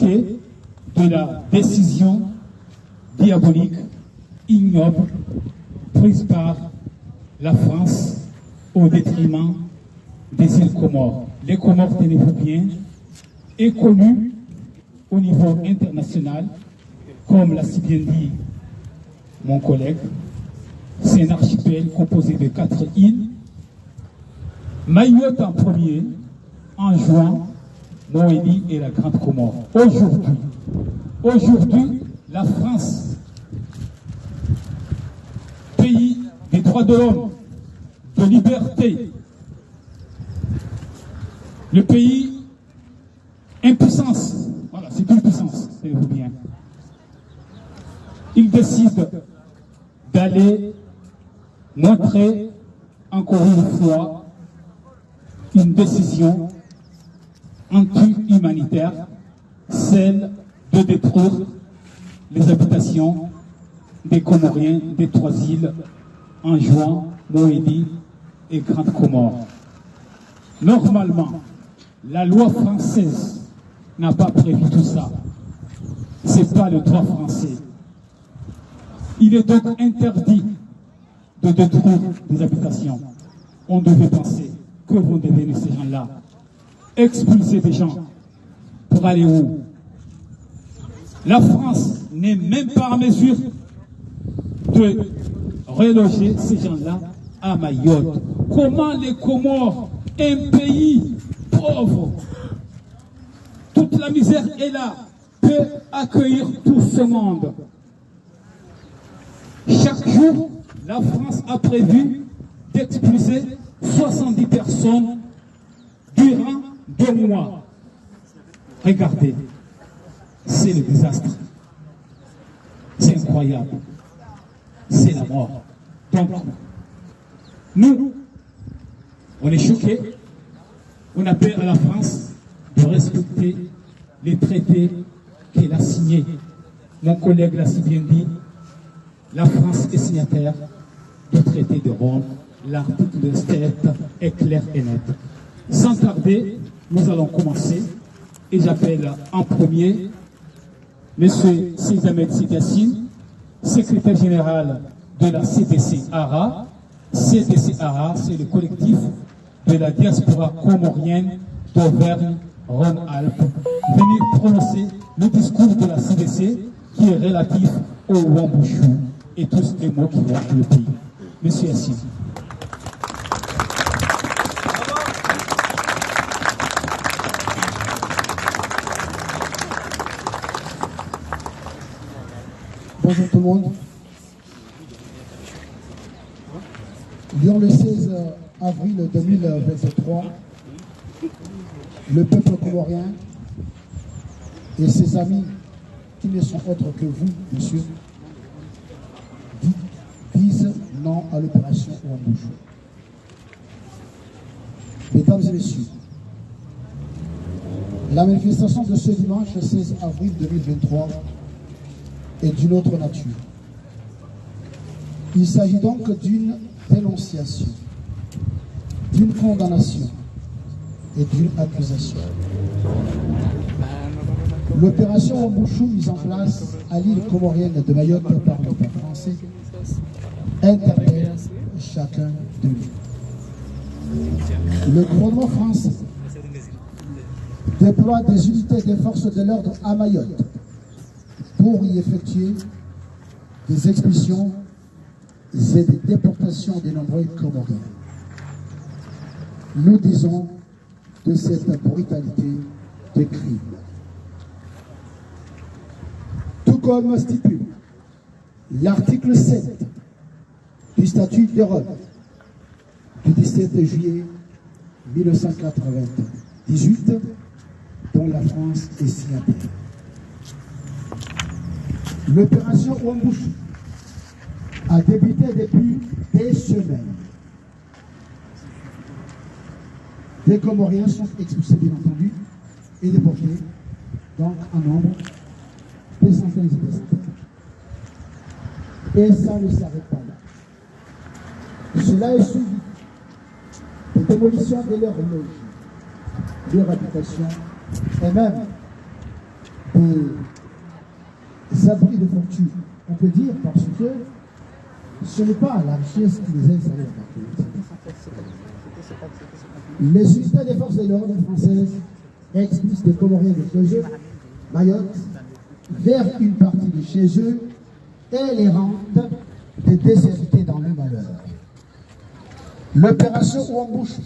choqués de la décision diabolique, ignoble, prise par la France au détriment des îles Comores. Les Comores, tenez-vous bien, est connu au niveau international, comme l'a si bien dit mon collègue. C'est un archipel composé de 4 îles. Mayotte en premier, en juin, Moélie et la Grande Comore. Aujourd'hui, la France, pays des droits de l'homme, de liberté, le pays impuissance, voilà, c'est une puissance, tenez-vous bien. Il décide d'aller montrer encore une fois une décision anti-humanitaire, celle de détruire les habitations des Comoriens des 3 îles, Anjouan, Moélie et Grande Comore. Normalement, la loi française n'a pas prévu tout ça. Ce n'est pas le droit français. Il est donc interdit de détruire des habitations. On devait penser que vont devenir ces gens-là. Expulser des gens pour aller où? La France n'est même pas en mesure de reloger ces gens-là à Mayotte. Comment les Comores, un pays pauvre, toute la misère est là, peut accueillir tout ce monde? Chaque jour, la France a prévu d'expulser 70 personnes durant 2 mois. Regardez, c'est le désastre. C'est incroyable. C'est la mort. Donc, nous, on est choqués. On appelle à la France de respecter les traités qu'elle a signés. Mon collègue l'a si bien dit, la France est signataire du traité de Rome. L'article 7 est clair et net. Sans tarder, nous allons commencer. Et j'appelle en premier M. Seydi Ahmed Sidiassine, secrétaire général de la CDC-ARA. CDC-ARA, c'est le collectif de la diaspora comorienne d'Auvergne-Rhône-Alpes, venir prononcer le discours de la CDC qui est relatif au Wambouchou et tous les mots qui vont le pays. Monsieur Yassine. Bonjour tout le monde. Durant le 16 avril 2023, le peuple comorien et ses amis, qui ne sont autres que vous, monsieur, disent non à l'opération Wambouchou. Mesdames et messieurs, la manifestation de ce dimanche 16 avril 2023 est d'une autre nature. Il s'agit donc d'une dénonciation, d'une condamnation et d'une accusation. L'opération Wambouchou mise en place à l'île comorienne de Mayotte par l'État français interpelle chacun de nous. Le gouvernement français déploie des unités des forces de l'ordre à Mayotte pour y effectuer des expulsions et des déportations des nombreux Comoriens. Nous disons de cette brutalité des crimes. Tout comme stipule l'article 7 du statut de Rome du 17 juillet 1998, dont la France est signataire. L'opération Wambouchou a débuté depuis des semaines. Des Comoriens sont expulsés, bien entendu, et déportés, donc en nombre, des centaines et des centaines. Et ça ne s'arrête pas là. Cela est suivi de démolition de leurs logis, leur habitation, et même des abris de fortune. On peut dire parce que ce n'est pas la richesse qui les aide à leur. Les unités des forces de l'ordre françaises expulsent des Comoriens de chez eux, Mayotte, vers une partie de chez eux et les rendent des désertés dans le malheur. L'opération Ouambouchou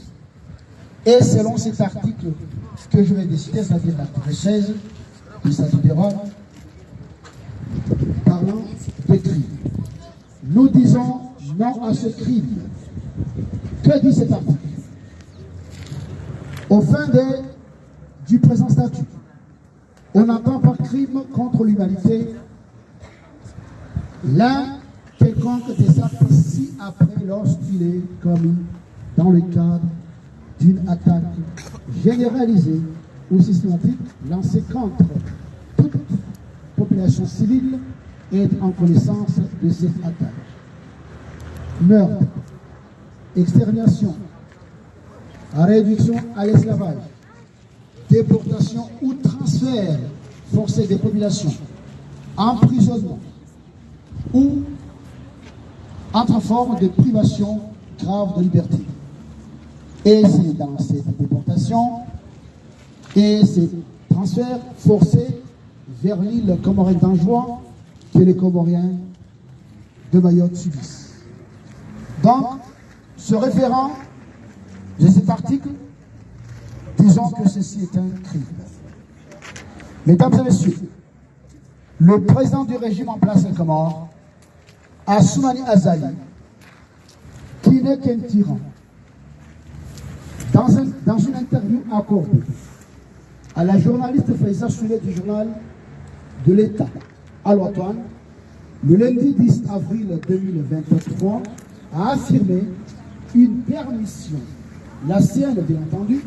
est, selon cet article que je vais décider, c'est-à-dire l'article 16 du statut de Rome, parlant de crime. Nous disons non à ce crime. Que dit cet article? Au fin du présent statut, on entend par crime contre l'humanité l'un quelconque des actes ci-après lorsqu'il est commis dans le cadre d'une attaque généralisée ou systématique lancée contre toute population civile et en connaissance de cette attaque. Meurtre, extermination, réduction à l'esclavage, déportation ou transfert forcé des populations, emprisonnement ou autre forme de privation grave de liberté. Et c'est dans cette déportation et ces transferts forcés vers l'île comorienne d'Anjouan que les Comoriens de Mayotte subissent. Donc, se référant de cet article, disons que ceci est un crime. Mesdames et messieurs, le président du régime en place à Comores, Assoumani Azali, qui n'est qu'un tyran, dans une interview accordée à la journaliste Faïza Soulet du journal de l'État, Al-Watan, le lundi 10 avril 2023, a affirmé une permission, la sienne bien entendu,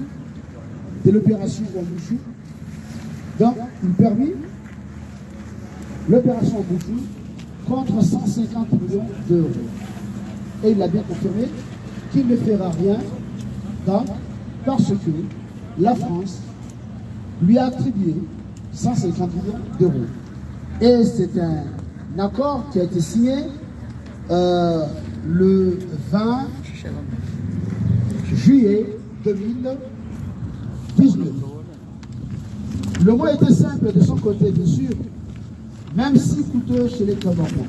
de l'opération Ouambouchou, donc il permet l'opération Ouambouchou contre 150 millions d'euros. Et il a bien confirmé qu'il ne fera rien parce que la France lui a attribué 150 millions d'euros. Et c'est un accord qui a été signé le 20 juillet 2019. Le mot était simple de son côté, bien sûr, même si coûteux chez les Comoriens.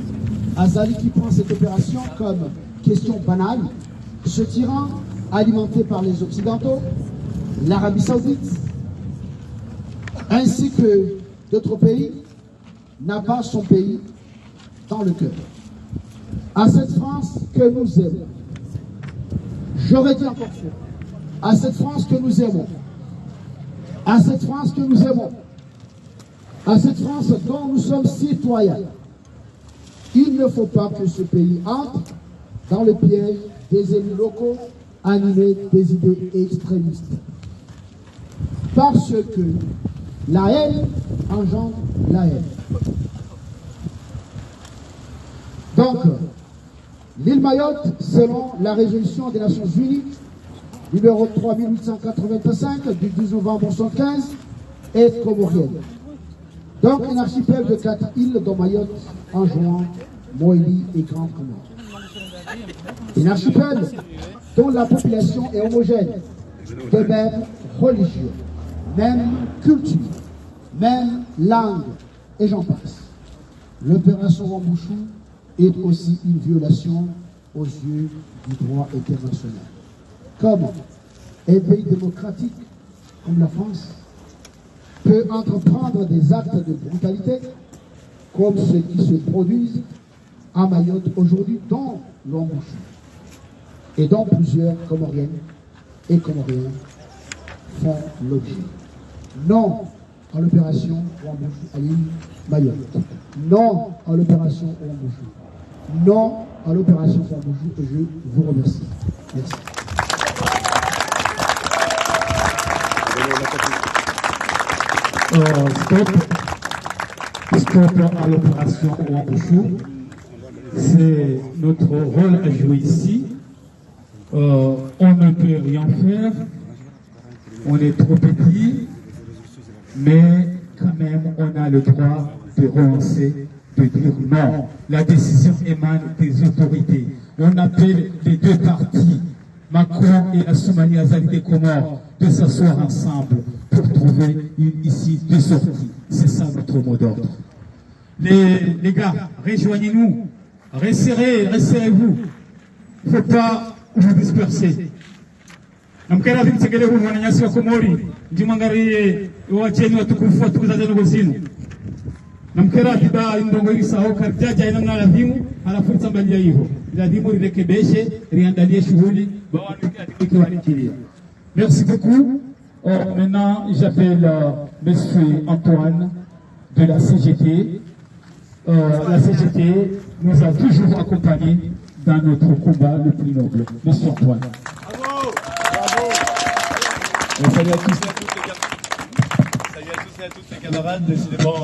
Azali qui prend cette opération comme question banale, ce tyran alimenté par les Occidentaux, l'Arabie Saoudite, ainsi que d'autres pays, n'a pas son pays dans le cœur. À cette France que nous aimons, j'aurais dit encore fois, à cette France que nous aimons, à cette France que nous aimons, à cette France dont nous sommes citoyens, il ne faut pas que ce pays entre dans le piège des élus locaux animés des idées extrémistes. Parce que la haine engendre la haine. Donc, l'île Mayotte, selon la résolution des Nations Unies, numéro 3885 du 10 novembre 1975, est comorienne. Donc, un archipel de 4 îles dont Mayotte, Anjouan, Moélie et Grande Comore. Un archipel dont la population est homogène, de même religieux, même culture, même langue, et j'en passe. L'opération Ouambouchou est aussi une violation aux yeux du droit international. Comment un pays démocratique comme la France peut entreprendre des actes de brutalité comme ceux qui se produisent à Mayotte aujourd'hui, dont l'Ouambouchou, et dont plusieurs Comoriennes et Comoriens font l'objet. Non à l'opération Ouambouchou à l'île Mayotte. Non à l'opération Ouambouchou. Non à l'opération Ouambouchou, et je vous remercie. Merci. Stop à l'opération Ouambouchou. C'est notre rôle à jouer ici. On ne peut rien faire. On est trop petit. Mais quand même on a le droit de renoncer, de dire non. La décision émane des autorités. On appelle les deux partis, Macron et Assoumani Azali des Comores, de s'asseoir ensemble pour trouver une issue de sortie. C'est ça notre mot d'ordre. Les gars, rejoignez-nous, resserrez-vous. Il ne faut pas vous disperser. Namkera vimtegele huu wananyasi wa Komori njimangariye wacheni watukufu watukuzaje ngozinu namkera tiba indongo isao karjaja ina na ladhimu alafu tambalia hivyo ladhimu lirekebeshe riandalie shughuli merci beaucoup. Maintenant j'appelle monsieur Antoine de la CGT. La CGT nous a toujours accompagnés dans notre combat le plus noble. Monsieur Antoine. Salut à tous et à toutes les camarades. Salut à tous et à toutes les camarades. Décidément,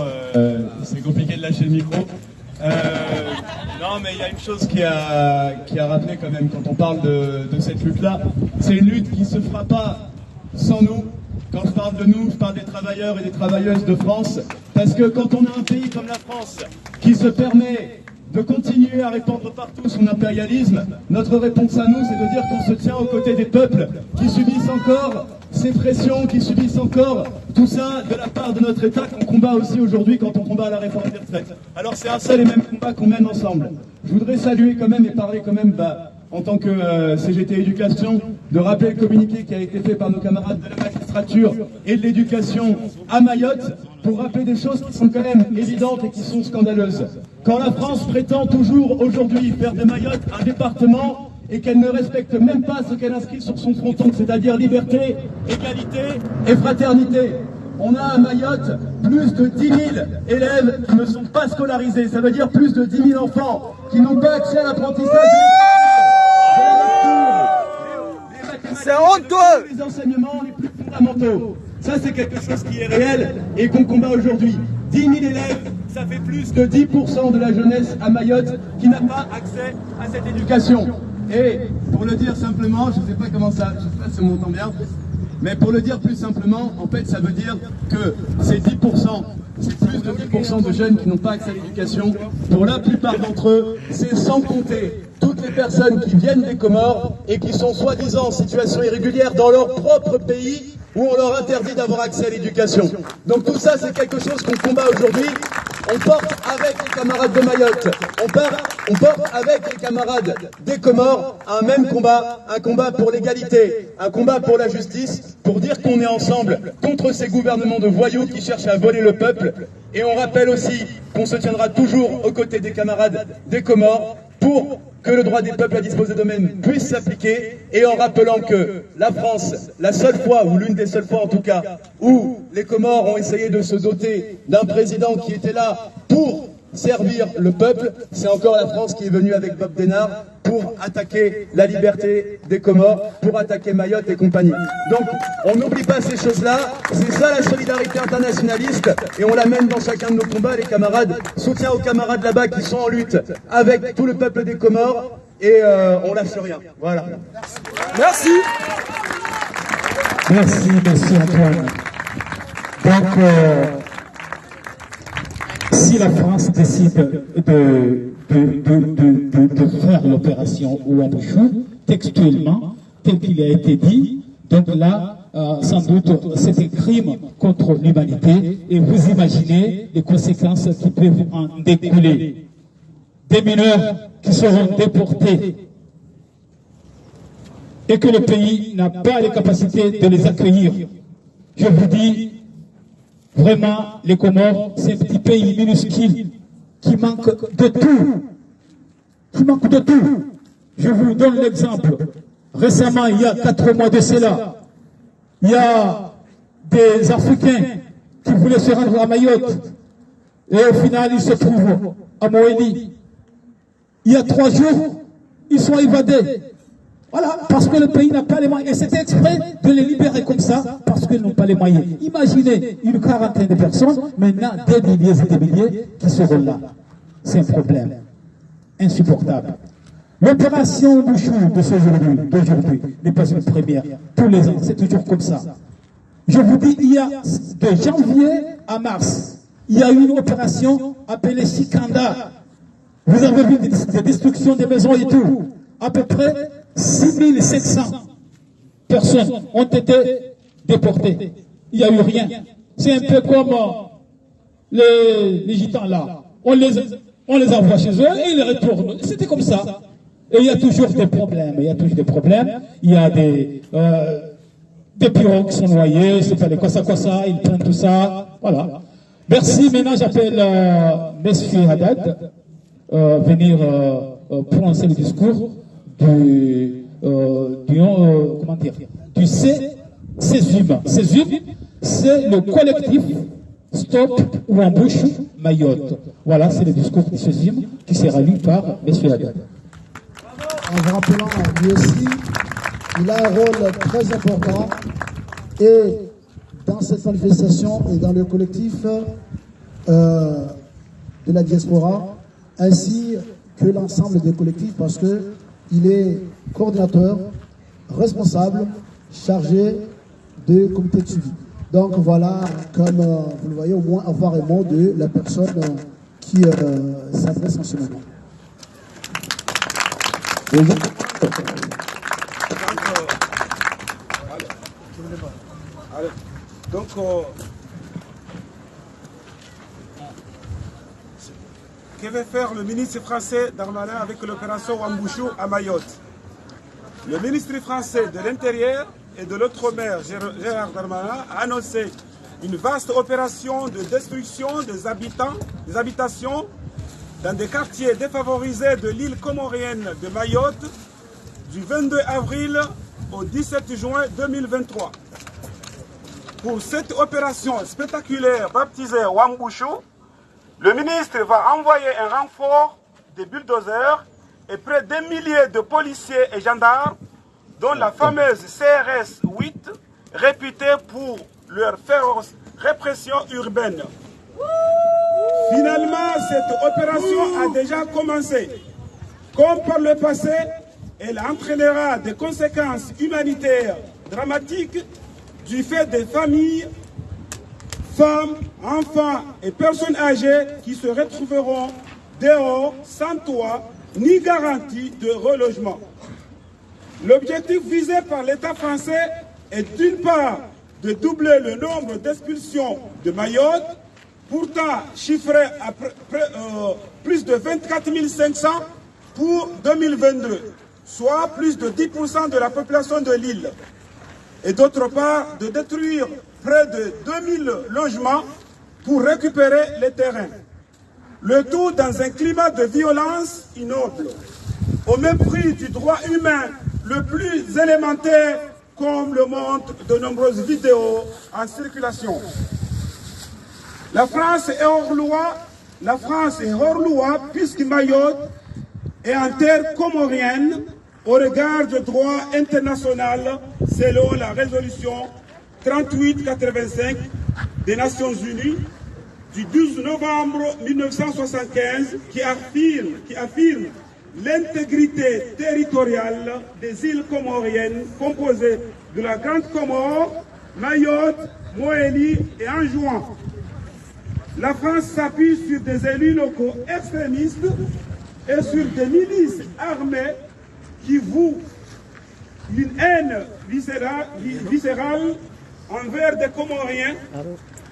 c'est compliqué de lâcher le micro. Non, mais il y a une chose qui a rappelé quand même quand on parle de cette lutte-là. C'est une lutte qui se fera pas sans nous. Quand je parle de nous, je parle des travailleurs et des travailleuses de France. Parce que quand on a un pays comme la France qui se permet de continuer à répandre partout son impérialisme, notre réponse à nous, c'est de dire qu'on se tient aux côtés des peuples qui subissent encore ces pressions, qui subissent encore tout ça de la part de notre État qu'on combat aussi aujourd'hui quand on combat la réforme des retraites. Alors c'est un seul et même combat qu'on mène ensemble. Je voudrais saluer quand même et parler quand même, en tant que CGT Éducation, de rappeler le communiqué qui a été fait par nos camarades de la magistrature et de l'éducation à Mayotte, pour rappeler des choses qui sont quand même évidentes et qui sont scandaleuses. Quand la France prétend toujours aujourd'hui faire de Mayotte un département et qu'elle ne respecte même pas ce qu'elle inscrit sur son fronton, c'est-à-dire liberté, égalité et fraternité. On a à Mayotte plus de 10 000 élèves qui ne sont pas scolarisés, ça veut dire plus de 10 000 enfants qui n'ont pas accès à l'apprentissage. C'est honteux! Les enseignements les plus fondamentaux. Ça, c'est quelque chose qui est réel et qu'on combat aujourd'hui. 10 000 élèves, ça fait plus de 10% de la jeunesse à Mayotte qui n'a pas accès à cette éducation. Et pour le dire simplement, je ne sais pas comment ça, je ne sais pas si on m'entend bien, mais pour le dire plus simplement, en fait, ça veut dire que ces 10%, c'est plus de 10% de jeunes qui n'ont pas accès à l'éducation. Pour la plupart d'entre eux, c'est sans compter toutes les personnes qui viennent des Comores et qui sont soi-disant en situation irrégulière dans leur propre pays où on leur interdit d'avoir accès à l'éducation. Donc tout ça, c'est quelque chose qu'on combat aujourd'hui. On porte avec les camarades de Mayotte, on porte avec les camarades des Comores un même combat, un combat pour l'égalité, un combat pour la justice, pour dire qu'on est ensemble contre ces gouvernements de voyous qui cherchent à voler le peuple. Et on rappelle aussi qu'on se tiendra toujours aux côtés des camarades des Comores pour que le droit des peuples à disposer d'eux-mêmes puisse s'appliquer, et en rappelant que la France, la seule fois, ou l'une des seules fois en tout cas, où les Comores ont essayé de se doter d'un président qui était là pour servir le peuple, c'est encore la France qui est venue avec Bob Denard pour attaquer la liberté des Comores, pour attaquer Mayotte et compagnie. Donc on n'oublie pas ces choses-là, c'est ça la solidarité internationaliste, et on l'amène dans chacun de nos combats, les camarades. Soutien aux camarades là-bas qui sont en lutte avec tout le peuple des Comores, et on lâche rien. Voilà. Merci. Merci, monsieur Antoine. Donc, si la France décide de faire l'opération Ouadouchou, textuellement, tel qu'il a été dit, donc là, sans doute, c'est un crime contre l'humanité, et vous imaginez les conséquences qui peuvent en découler. Des mineurs qui seront déportés et que le pays n'a pas les capacités de les accueillir. Je vous dis, vraiment, les Comores, c'est un petit pays minuscule qui manque de tout. Qui manque de tout. Je vous donne l'exemple. Récemment, il y a 4 mois de cela, il y a des Africains qui voulaient se rendre à Mayotte. Et au final, ils se trouvent à Moélie. Il y a 3 jours, ils sont évadés. Voilà, parce que le pays n'a pas les moyens. Et c'était exprès de les libérer comme ça, parce qu'ils n'ont pas les moyens. Imaginez une quarantaine de personnes, maintenant des milliers et des milliers qui seront là. C'est un problème insupportable. L'opération Bouchou d'aujourd'hui n'est pas une première. Tous les ans, c'est toujours comme ça. Je vous dis, il y a de janvier à mars, il y a eu une opération appelée Sikanda. Vous avez vu des destructions des maisons et tout. À peu près 6700 personnes ont été déportées. Il n'y a eu rien. C'est un peu comme les gitans là. On les envoie chez eux et ils retournent. C'était comme ça. Et il y a toujours des problèmes. Il y a toujours des problèmes. Il y a des pirogues qui sont noyées, c'est pas des quoi ça, ils prennent tout ça. Voilà. Merci. Maintenant, j'appelle Monsieur Haddad venir prononcer le discours comment dire, du CESUM. CESUM, c'est le collectif Stop Wambouche Mayotte. Voilà, c'est le discours du CESUM qui sera lu par M. Haddad. En vous rappelant, lui aussi, il a un rôle très important et dans cette manifestation et dans le collectif de la diaspora, ainsi que l'ensemble des collectifs, parce qu'il est coordinateur, responsable, chargé de comité de suivi. Donc voilà, comme vous le voyez, au moins avoir un mot de la personne qui s'adresse en ce moment. Donc, que va faire le ministre français Darmanin avec l'opération Wambouchou à Mayotte? Le ministre français de l'Intérieur et de l'Outre-mer, Gérard Darmanin, a annoncé une vaste opération de destruction des habitations dans des quartiers défavorisés de l'île comorienne de Mayotte du 22 avril au 17 juin 2023. Pour cette opération spectaculaire baptisée Wambouchou, le ministre va envoyer un renfort de bulldozers et près d'un millier de policiers et gendarmes, dont la fameuse CRS 8, réputée pour leur féroce répression urbaine. Finalement, cette opération a déjà commencé. Comme par le passé, elle entraînera des conséquences humanitaires dramatiques du fait des familles, femmes, enfants et personnes âgées qui se retrouveront dehors sans toit ni garantie de relogement. L'objectif visé par l'État français est d'une part de doubler le nombre d'expulsions de Mayotte, pourtant chiffré à plus de 24 500 pour 2022, soit plus de 10% de la population de l'île. Et d'autre part, de détruire près de 2000 logements pour récupérer les terrains. Le tout dans un climat de violence ignoble, au mépris du droit humain le plus élémentaire, comme le montrent de nombreuses vidéos en circulation. La France est hors loi puisque Mayotte est en terre comorienne au regard du droit international selon la résolution 3885 des Nations Unies du 12 novembre 1975 qui affirme l'intégrité territoriale des îles comoriennes composées de la Grande Comore, Mayotte, Moélie et Anjouan. La France s'appuie sur des élus locaux extrémistes et sur des milices armées qui vouent une haine viscérale envers des Comoriens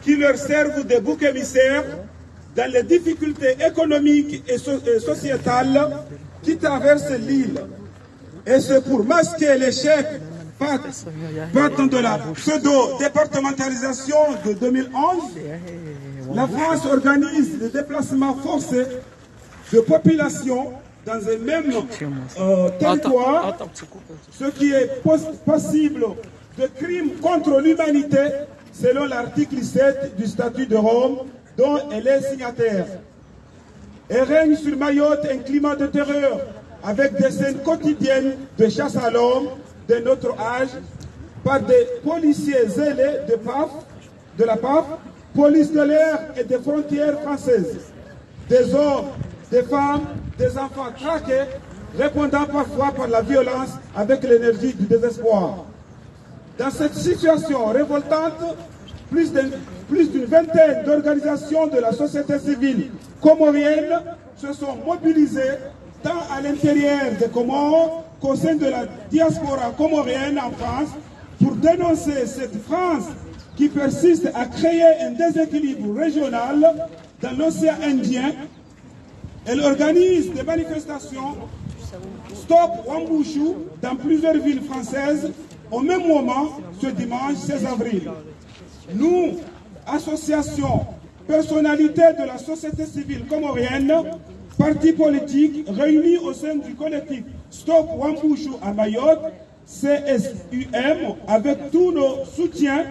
qui leur servent de bouc émissaire dans les difficultés économiques et sociétales qui traversent l'île. Et c'est pour masquer l'échec partant de la pseudo-départementalisation de 2011, la France organise des déplacements forcés de population dans un même territoire, ce qui est passible de crimes contre l'humanité selon l'article 7 du statut de Rome dont elle est signataire. Et règne sur Mayotte un climat de terreur avec des scènes quotidiennes de chasse à l'homme de notre âge par des policiers zélés de la PAF, police de l'air et des frontières françaises. Des hommes, des femmes, des enfants traqués, répondant parfois par la violence avec l'énergie du désespoir. Dans cette situation révoltante, plus d'une vingtaine d'organisations de la société civile comorienne se sont mobilisées tant à l'intérieur des Comores qu'au sein de la diaspora comorienne en France pour dénoncer cette France qui persiste à créer un déséquilibre régional dans l'océan Indien. Elle organise des manifestations Stop Wambushu dans plusieurs villes françaises au même moment ce dimanche 16 avril. Nous, associations, personnalités de la société civile comorienne, partis politiques réunis au sein du collectif Stop Wambushu à Mayotte, CSUM, avec tous nos soutiens,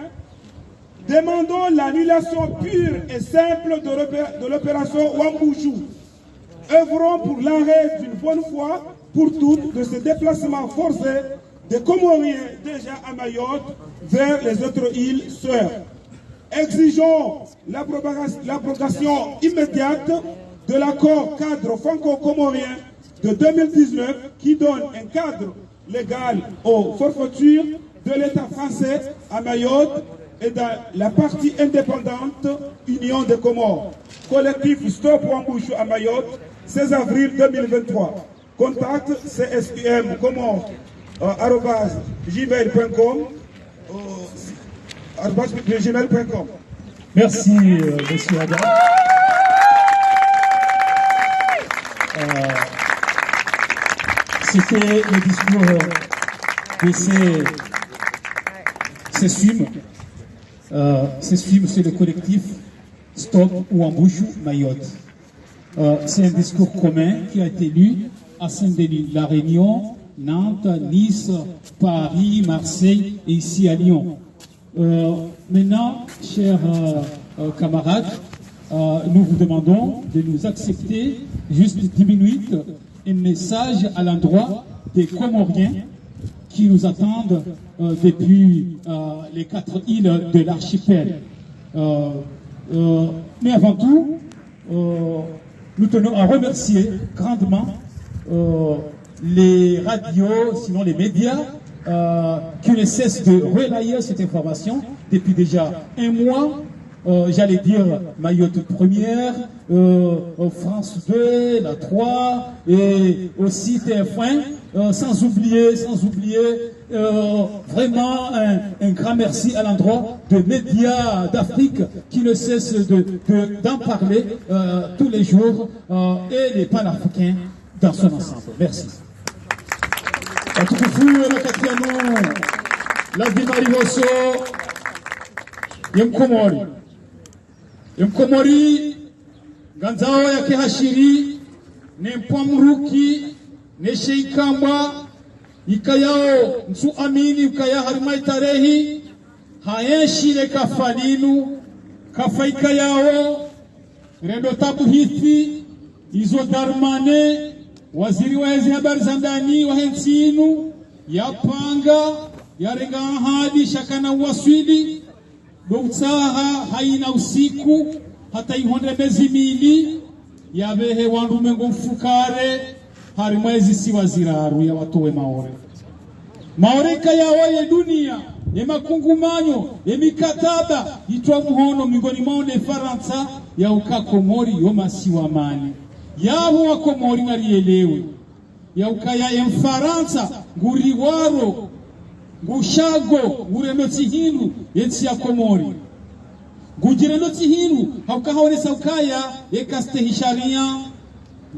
demandons l'annulation pure et simple de l'opération Wambushu. Œuvrons pour l'arrêt d'une bonne fois pour toutes de ces déplacements forcés des Comoriens déjà à Mayotte vers les autres îles sœurs. Exigeons l'abrogation immédiate de l'accord cadre franco-comorien de 2019 qui donne un cadre légal aux forfaitures de l'État français à Mayotte et dans la partie indépendante Union des Comores. Collectif Stop Wambushu à Mayotte, 16 avril 2023. Contact CSUM Comores @gmail.com. Merci, monsieur Adam. C'était le discours de ces films. Ces films, c'est le collectif Stop Wambushu Mayotte. C'est un discours commun qui a été lu à Saint-Denis, La Réunion, Nantes, Nice, Paris, Marseille et ici à Lyon. Maintenant, chers camarades, nous vous demandons de nous accepter juste 10 minutes un message à l'endroit des Comoriens qui nous attendent depuis les 4 îles de l'archipel. Mais avant tout, nous tenons à remercier grandement les radios, sinon les médias, qui ne cessent de relayer cette information depuis déjà un mois. J'allais dire Mayotte Première, France 2, la 3 et aussi TF1, sans oublier vraiment un grand merci à l'endroit des médias d'Afrique qui ne cessent d'en parler tous les jours et les panafricains dans son ensemble. Merci. La Dimarivoso, Yemkomori, Ganzao ya Kihashiri, Nempamruki, Nesheikamba, Ikayao, Nsu Amini, Ukaya Harimai Tarehi, Haenshi le Kafaninu, Kafaikayao, Rendo Tabuhithi, Izo Darmane, Waziri wa habari za ndani wa Hensinu, Yapanga, Yarenga Hadi, Shakana Waswidi, Doutsaha haina usiku hata ihonde mezimili yabehe wandumengo mfukare hari mwezi siwaziraru ya watowe maore kayawa ya dunia ya makungumanyo ya mikataba itwa muhono mingoni maone Faransa ya ukakomori yoma siwamani yabo wakomori ngarielewe ya ukaya ya Faransa nguriwaro Gushago, Gureno Tihindu, Yetsia Komori. Gujireno Tihindu, Haukahone Saukaya, Ekaste Hisharia,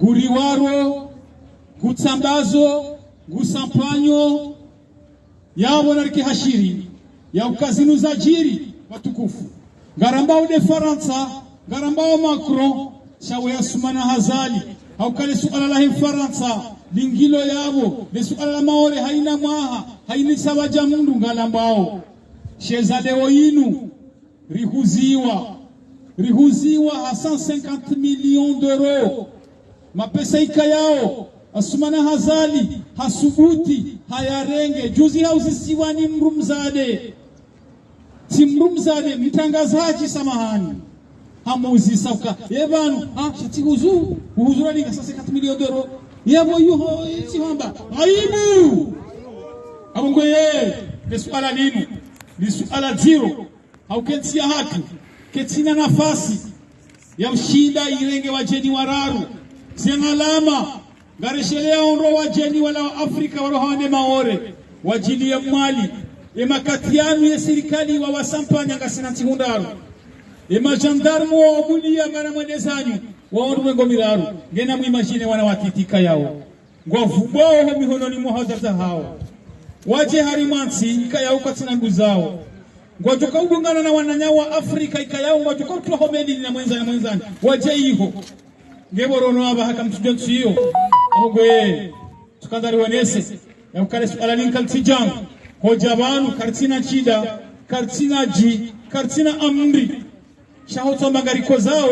Guriwaro, Gutsambazo, Gusampanyo, Yawonarki Hashiri, Yaukazinu Zajiri, Matukufu. Garambao de Faransa, Garambao Macron, Shawea Sumana Hazali, Haukale Sualalahi Faransa. Lingilo yabo besuala maore haina mwaha haini sabaja mundu ngalambao shezade oinu rihuziwa a 150 millions d'euros mapesa ikayao asumana hazali hasubuti hayarenge juzi hauzisiwani mrumzade timrumzade mtangazaji samahani hamuzi sauka yebanu shati huzura linga 150 millions d'euros yabo yuho itihamba aibu abongoye besuala linu ni suala zero haukensia hatu ketina nafasi ya mshinda irenge wajeni wararu sengalama ngareshelea onro wajeni wala wa Afrika warohane maore wajili ya mwali emakatianu ya serikali wa wasampanya ngasina tihundaruemajandarmu wa obulia ngana mwendezanyu waondu ngomiraru ngena muimagine wana watitika yao ngwavubao mihononi muhazaza hao waje harimansi ikayao katina nguzao ngwajoka ugungana na wananya wa Afrika ikayao ngwajoka utuhomeni na mwenzani waje iho ngeborono aba haka mtudentu hiyo amugwe tukandari wanese ya ukale suala linkaltijam hoja banu kartina chida kartina ji kartina amri shahotomba gariko zao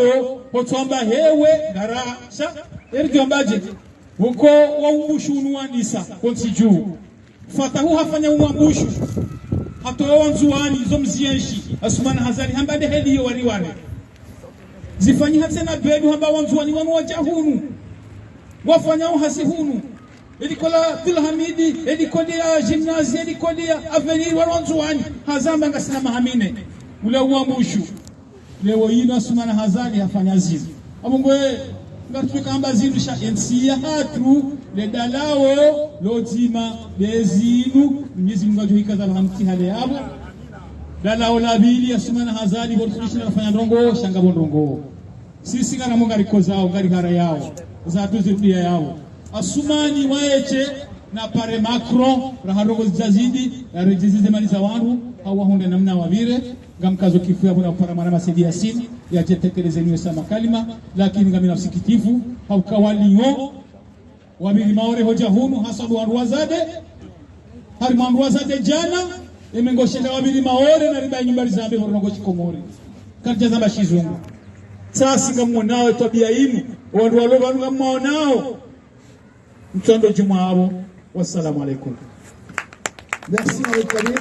hotomba hewe garasha erdio ambaje uko waubushu unuanisa kontiju fatahu hafanya uambushu hatoa wanzuani zo mzienshi asumana hazari hambade heli wariware zifanyi hatena bedu hamba wanzuani wanu wajahunu wafanya uhasihunu edikola Abdulhamidi edikolia gymnasie edikolia avenir wanzuani hazamba ngasina mahamine ule uambushu leo ina sumana hazari hafanya zizi amungwe ngatuka amba zirusha ensia hatu le dalao lozima bezinu Mwenyezi Mungu ajuhika za mtihale yabo dalao labili asumana hazari botulisha nafanya ndongo shanga bondongo sisi ngana munga rikozao ngari hara yao za tuzirudia yao asumani waeche na pare Macron raharongo zazidi ya rejizize mali za wandu hawa hunde namna wavire ngamkazo kifu yabo na para mara masidi yasini ya jetekeleze niwe sama kalima lakini ngami nafikitifu haukawaliyo wabili maore hoja hunu hasadu wanruwazade harimu wazade jana emengoshela wabili maore na riba nyumbari zambe horongo chikomori karja zamba shizungu sasa ngamuonawe tabia inu wandu waloba ngamuonao mtondo jumabo wassalamu alaikum. Merci Marie Karim.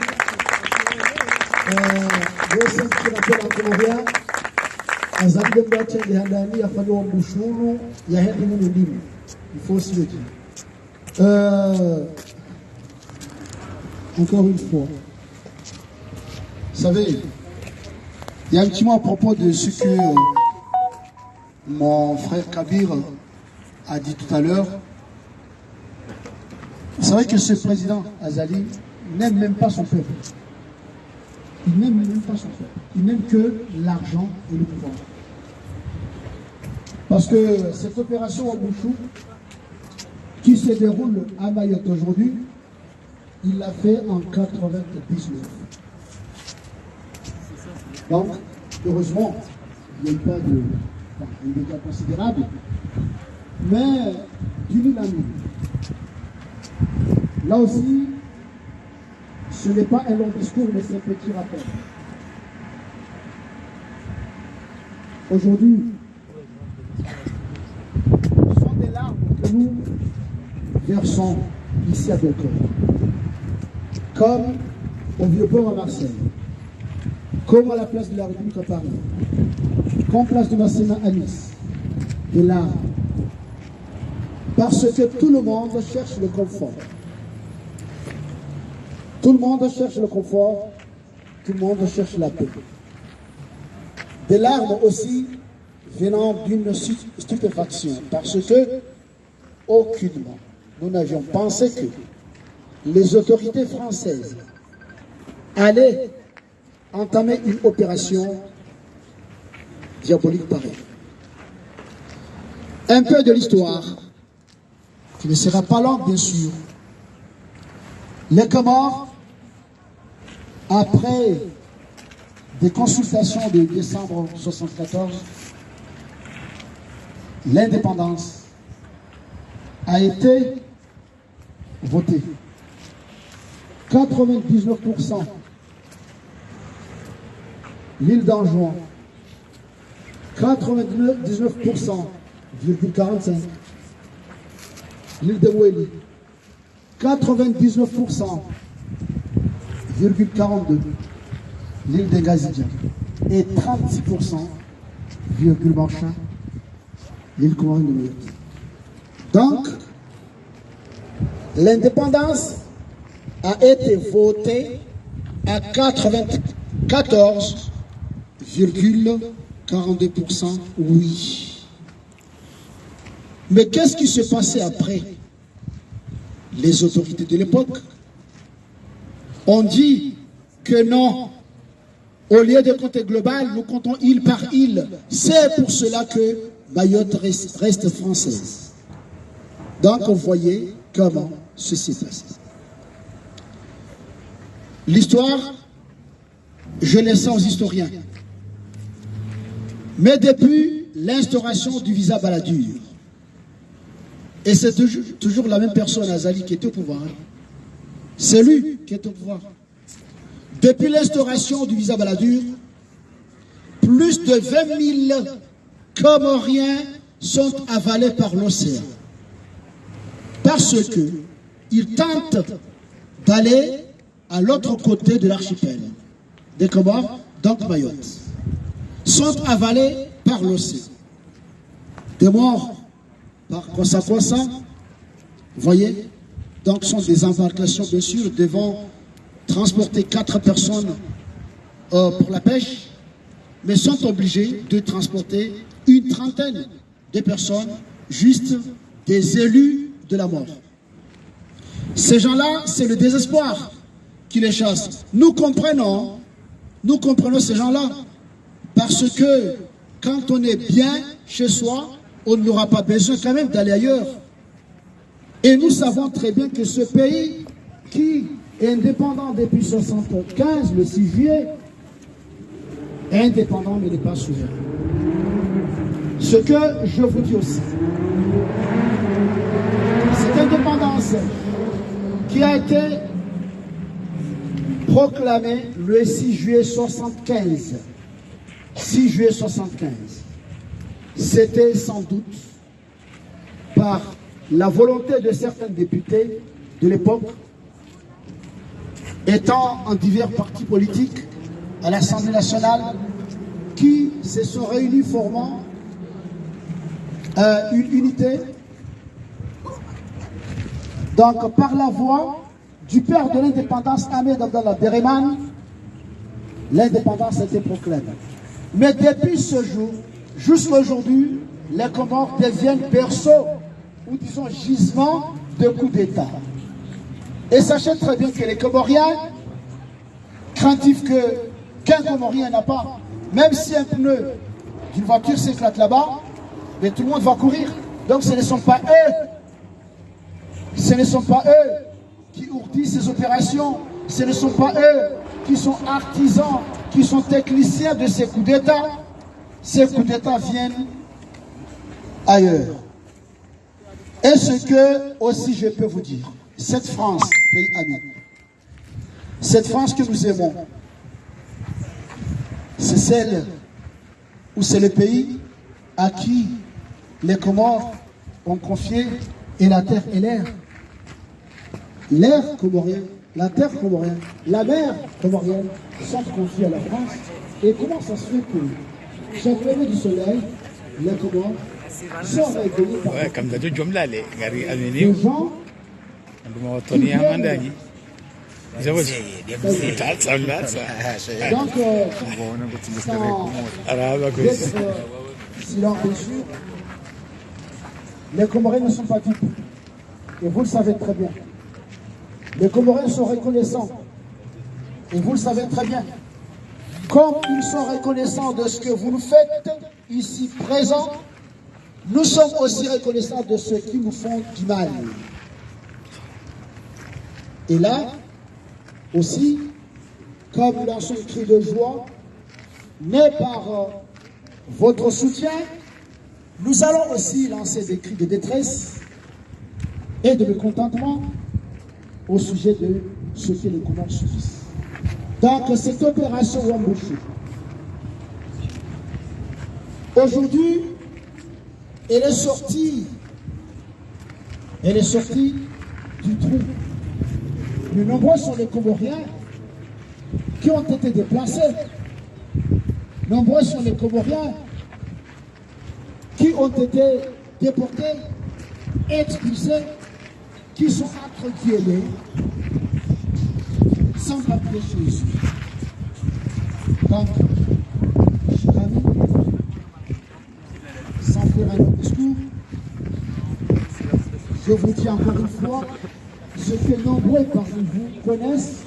Yesu tunapenda kumwambia azabide mbache ndihandani afanywa mbushuru ya hendi mungu ndimu ifosi encore une fois, vous savez, il y a un petit mot à propos de ce que mon frère Kabir a dit tout à l'heure. C'est vrai que ce président Azali n'aime même pas son peuple. Il n'aime même pas son peuple. Il n'aime que l'argent et le pouvoir. Parce que cette opération au Bouchou, qui se déroule à Mayotte aujourd'hui, il l'a fait en 99. Donc, heureusement, il n'y a eu pas de dégâts considérables. Mais, d'une année, là aussi, ce n'est pas un long discours, mais c'est un petit rappel. Aujourd'hui, ce sont des larmes que nous versons ici à Belcourt. Comme au Vieux-Port à Marseille, comme à la place de la République à Paris, comme place de Masséna à Nice, des larmes. Parce que tout le monde cherche le confort. Tout le monde cherche le confort, tout le monde cherche la paix. Des larmes aussi venant d'une stupéfaction, parce que aucunement nous n'avions pensé que les autorités françaises allaient entamer une opération diabolique pareille. Un peu de l'histoire, qui ne sera pas longue bien sûr. Les Comores, après des consultations de décembre 1974, l'indépendance a été votée. 99%. L'île d'Anjouan, 99,45%. L'île de Wéli, 99,42%. L'île de Gazidia et 36,marchand l'île Comorienne de Mayotte. Donc, l'indépendance a été votée à 94,42% oui. Mais qu'est-ce qui se passait après? Les autorités de l'époque ont dit que non, au lieu de compter global, nous comptons île par île. C'est pour cela que Mayotte reste française. Donc, vous voyez comment ceci passe. L'histoire, je laisse ça aux historiens. Mais depuis l'instauration du visa Balladur, et c'est toujours la même personne, Azali, qui est au pouvoir, c'est lui qui est au pouvoir. Depuis l'instauration du visa Balladur, plus de 20 000 Comoriens sont avalés par l'océan. Parce qu'ils tentent d'aller à l'autre côté de l'archipel des Comores, donc Mayotte, sont avalés par l'océan. Des morts par Kossa, vous voyez, donc sont des embarcations, bien sûr, devant transporter 4 personnes pour la pêche, mais sont obligés de transporter une trentaine de personnes, juste des élus de la mort. Ces gens-là, c'est le désespoir qui les chasse. Nous comprenons ces gens-là, parce que quand on est bien chez soi, on n'aura pas besoin quand même d'aller ailleurs. Et nous savons très bien que ce pays qui est indépendant depuis 1975, le 6 juillet, est indépendant mais n'est pas souverain. Ce que je vous dis aussi, cette indépendance qui a été proclamée le 6 juillet 1975, 6 juillet 1975, c'était sans doute par la volonté de certains députés de l'époque, étant en divers partis politiques à l'Assemblée nationale, qui se sont réunis formant une unité. Donc par la voix du père de l'indépendance, Ahmed Abdallah Bereman, l'indépendance a été proclamée. Mais depuis ce jour, jusqu'à aujourd'hui, les Comores deviennent berceaux, ou disons gisements de coups d'État. Et sachez très bien que les Comoriens, craintifs qu'un Comorien n'a pas, même si un pneu d'une voiture s'éclate là-bas, mais tout le monde va courir. Donc ce ne sont pas eux qui ourdissent ces opérations, ce ne sont pas eux qui sont artisans, qui sont techniciens de ces coups d'État. Ces coups d'État viennent ailleurs. Et ce que aussi je peux vous dire, cette France, pays ami, cette France que nous aimons, c'est celle où c'est le pays à qui les Comores ont confié et la terre et l'air. L'air comorien, la terre comorienne, la mer comorienne sont confiés à la France. Et comment ça se fait que chaque lever du soleil, les Comores sont réveillés par des gens sinon, bien sûr, les Comoriens ne sont pas dupes. Et vous le savez très bien. Les Comoriens sont reconnaissants. Et vous le savez très bien. Comme ils sont reconnaissants de ce que vous nous faites ici présents, nous sommes aussi reconnaissants de ceux qui nous font du mal. Et là, aussi, comme nous lançons un cri de joie, né par votre soutien, nous allons aussi lancer des cris de détresse et de mécontentement au sujet de ce que les Comores subissent. Donc, cette opération Wambouchou, aujourd'hui, elle est sortie du trou. Mais nombreux sont les Comoriens qui ont été déplacés. Nombreux sont les Comoriens qui ont été déportés, expulsés, qui sont entre guillemets, sans sans papier chez ici. Donc, chers amis, sans faire un discours, je vous dis encore une fois ce que nombreux parmi vous connaissent,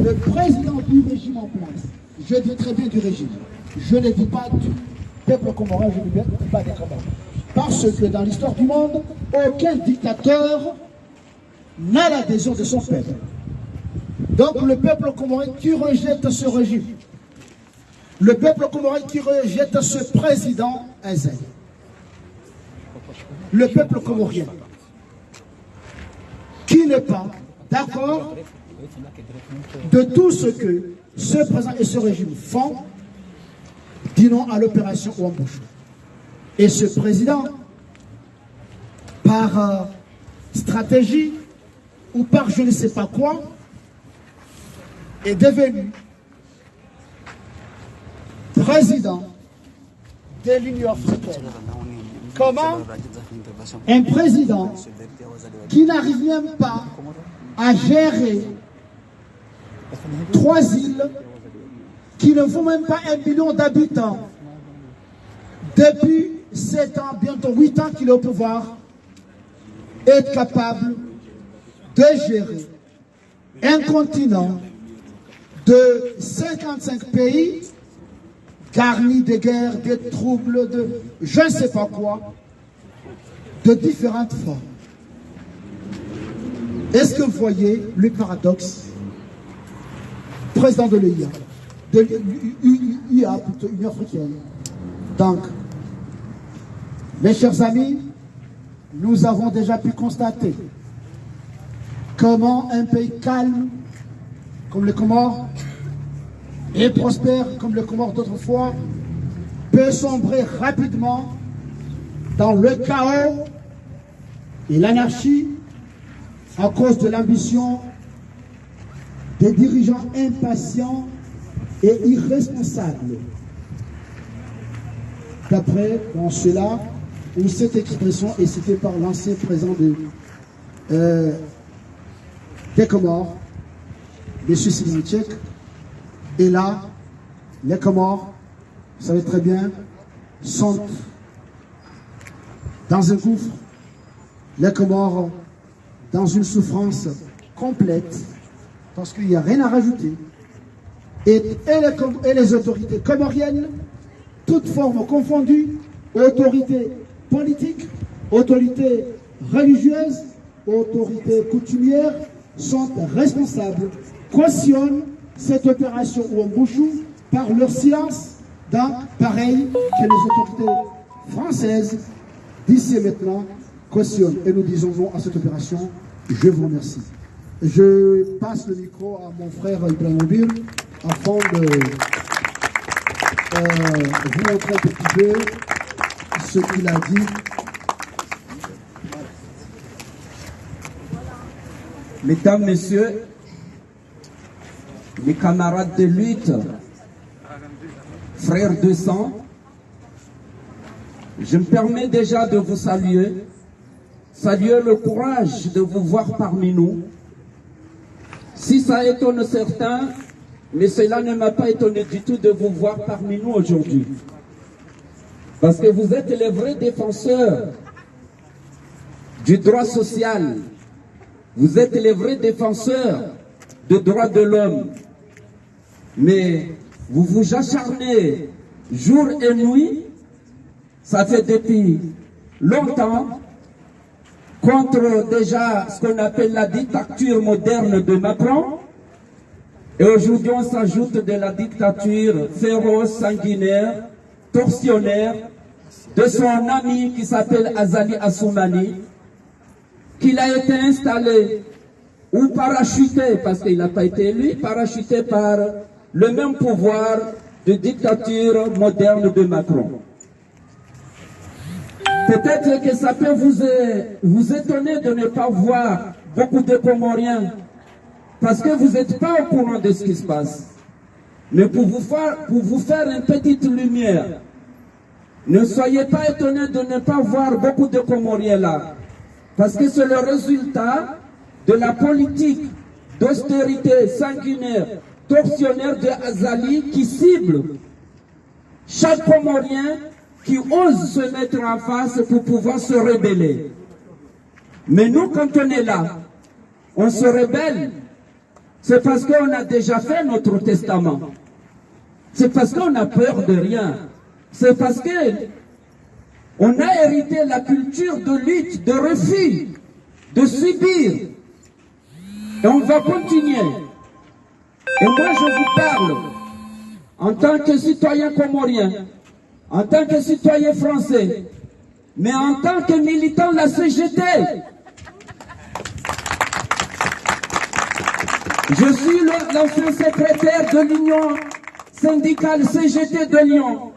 le président du régime en place. Je dis très bien du régime. Je ne dis pas du peuple comorien, je ne dis pas des Comores. Parce que dans l'histoire du monde, aucun dictateur n'a l'adhésion de son peuple. Donc le peuple comorien qui rejette ce régime, le peuple comorien qui rejette ce président Azen, le peuple comorien qui n'est pas d'accord de tout ce que ce président et ce régime font, dit non à l'opération Ouambouchou. Et ce président, par stratégie ou par je ne sais pas quoi, est devenu président de l'Union africaine. Comment un président qui n'arrive même pas à gérer 3 îles qui ne font même pas 1 million d'habitants depuis 7 ans, bientôt 8 ans qu'il est au pouvoir, est capable de gérer un continent de 55 pays garnis de guerres, de troubles, de je ne sais pas quoi, de différentes formes. Est-ce que vous voyez le paradoxe? Président de l'UIA, de l'UIA, plutôt Union africaine. Donc, mes chers amis, nous avons déjà pu constater comment un pays calme, comme les Comores, et prospère, comme les Comores d'autrefois, peut sombrer rapidement dans le chaos et l'anarchie à cause de l'ambition des dirigeants impatients et irresponsables. D'après, dans cela, où cette expression est citée par l'ancien président des Comores, M. Sidimichek, et là, les Comores, vous savez très bien, sont dans un gouffre, les Comores dans une souffrance complète, parce qu'il n'y a rien à rajouter. Et les autorités comoriennes, toutes formes confondues, autorités politiques, autorités religieuses, autorités coutumières, sont responsables, cautionnent cette opération Ouambouchou par leur silence, donc pareil que les autorités françaises d'ici et maintenant cautionnent. Et nous disons non à cette opération. Je vous remercie. Je passe le micro à mon frère Ibrahim Obir afin de vous montrer un petit peu ce qu'il a dit. Mesdames, Messieurs, mes camarades de lutte, frères de sang, je me permets déjà de vous saluer le courage de vous voir parmi nous. Si ça étonne certains, mais cela ne m'a pas étonné du tout de vous voir parmi nous aujourd'hui. Parce que vous êtes les vrais défenseurs du droit social. Vous êtes les vrais défenseurs des droits de l'homme. Mais vous vous acharnez jour et nuit, ça fait depuis longtemps, contre déjà ce qu'on appelle la dictature moderne de Macron. Et aujourd'hui, on s'ajoute de la dictature féroce, sanguinaire, torsionnaire, de son ami qui s'appelle Azali Assoumani, qu'il a été installé ou parachuté, parce qu'il n'a pas été élu, parachuté par le même pouvoir de dictature moderne de Macron. Peut-être que ça peut vous étonner de ne pas voir beaucoup de Comoriens, parce que vous n'êtes pas au courant de ce qui se passe. Mais pour vous faire une petite lumière, ne soyez pas étonnés de ne pas voir beaucoup de Comoriens là, parce que c'est le résultat de la politique d'austérité sanguinaire, tortionnaire de Azali qui cible chaque Comorien qui ose se mettre en face pour pouvoir se rebeller. Mais nous, quand on est là, on se rebelle, c'est parce qu'on a déjà fait notre testament. C'est parce qu'on a peur de rien. C'est parce que on a hérité la culture de lutte, de refus, de subir. Et on va continuer. Et moi, je vous parle en tant que citoyen comorien, en tant que citoyen français, mais en tant que militant de la CGT. Je suis l'ancien secrétaire de l'Union syndicale CGT de Lyon.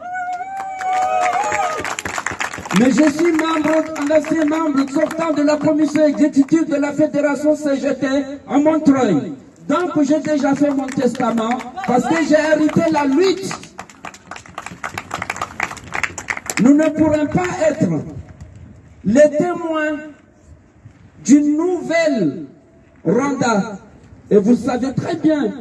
Mais je suis un ancien membre sortant de la commission exécutive de la Fédération CGT à Montreuil. Donc j'ai déjà fait mon testament parce que j'ai hérité la lutte. Nous ne pourrons pas être les témoins d'une nouvelle Rwanda. Et vous savez très bien,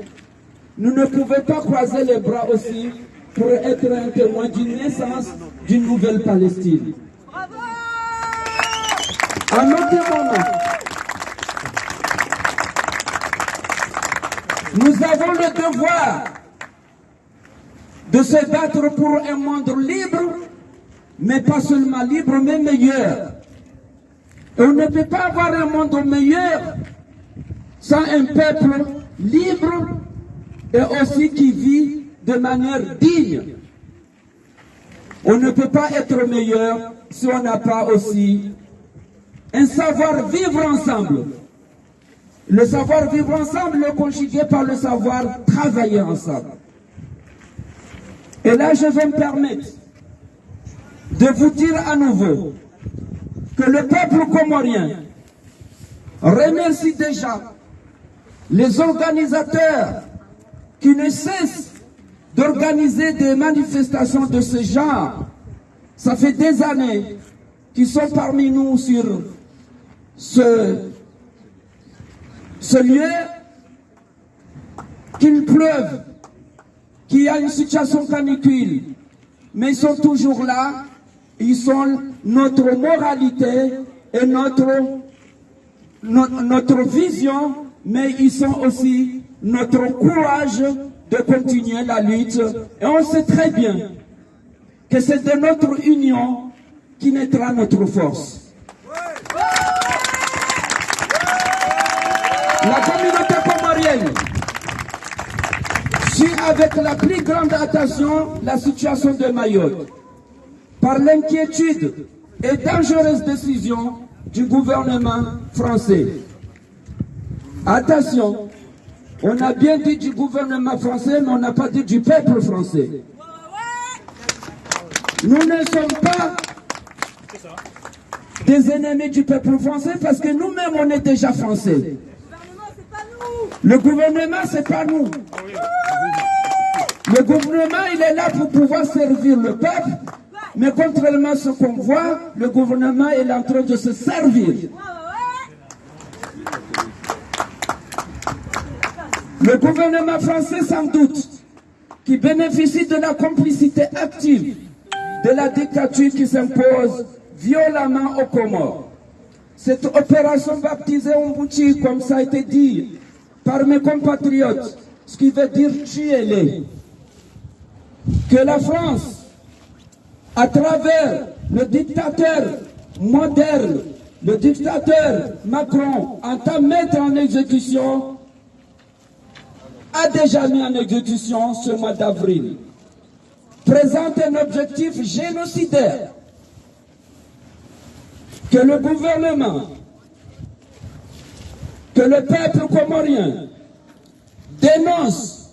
nous ne pouvons pas croiser les bras aussi pour être un témoin d'une naissance d'une nouvelle Palestine. Bravo! À notre moment, nous avons le devoir de se battre pour un monde libre, mais pas seulement libre, mais meilleur. Et on ne peut pas avoir un monde meilleur sans un peuple libre et aussi qui vit de manière digne. On ne peut pas être meilleur si on n'a pas aussi un savoir-vivre ensemble. Le savoir-vivre ensemble est conjugué par le savoir travailler ensemble. Et là, je vais me permettre de vous dire à nouveau que le peuple comorien remercie déjà les organisateurs qui ne cessent d'organiser des manifestations de ce genre. Ça fait des années qu'ils sont parmi nous sur ce lieu, qu'il pleuve, qu'il y a une situation canicule, mais ils sont toujours là, ils sont notre moralité et notre vision, mais ils sont aussi notre courage de continuer la lutte. Et on sait très bien que c'est de notre union qui naîtra notre force. La communauté comorienne suit avec la plus grande attention la situation de Mayotte par l'inquiétude et dangereuse décision du gouvernement français. Attention, on a bien dit du gouvernement français, mais on n'a pas dit du peuple français. Nous ne sommes pas des ennemis du peuple français parce que nous-mêmes, on est déjà français. Le gouvernement, c'est pas nous. Le gouvernement, il est là pour pouvoir servir le peuple, mais contrairement à ce qu'on voit, le gouvernement est en train de se servir. Le gouvernement français, sans doute, qui bénéficie de la complicité active de la dictature qui s'impose violemment aux Comores. Cette opération baptisée Umbuchi, comme ça a été dit par mes compatriotes, ce qui veut dire tuer-les, que la France, à travers le dictateur moderne, le dictateur Macron, entend mettre en exécution, a déjà mis en exécution ce mois d'avril, présente un objectif génocidaire que le gouvernement, que le peuple comorien dénonce,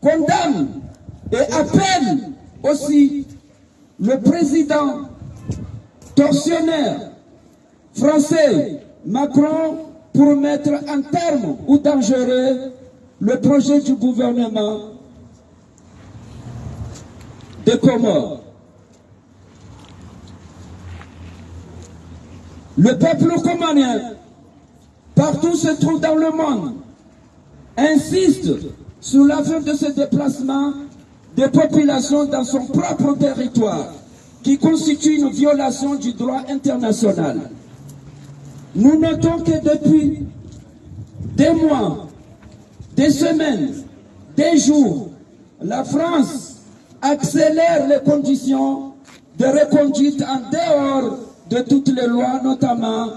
condamne et appelle aussi le président tortionnaire français Macron pour mettre un terme ou dangereux le projet du gouvernement des Comores. Le peuple comorien, partout se trouve dans le monde, insiste sur la fin de ce déplacement des populations dans son propre territoire, qui constitue une violation du droit international. Nous notons que depuis des mois, des semaines, des jours, la France accélère les conditions de reconduite en dehors de toutes les lois, notamment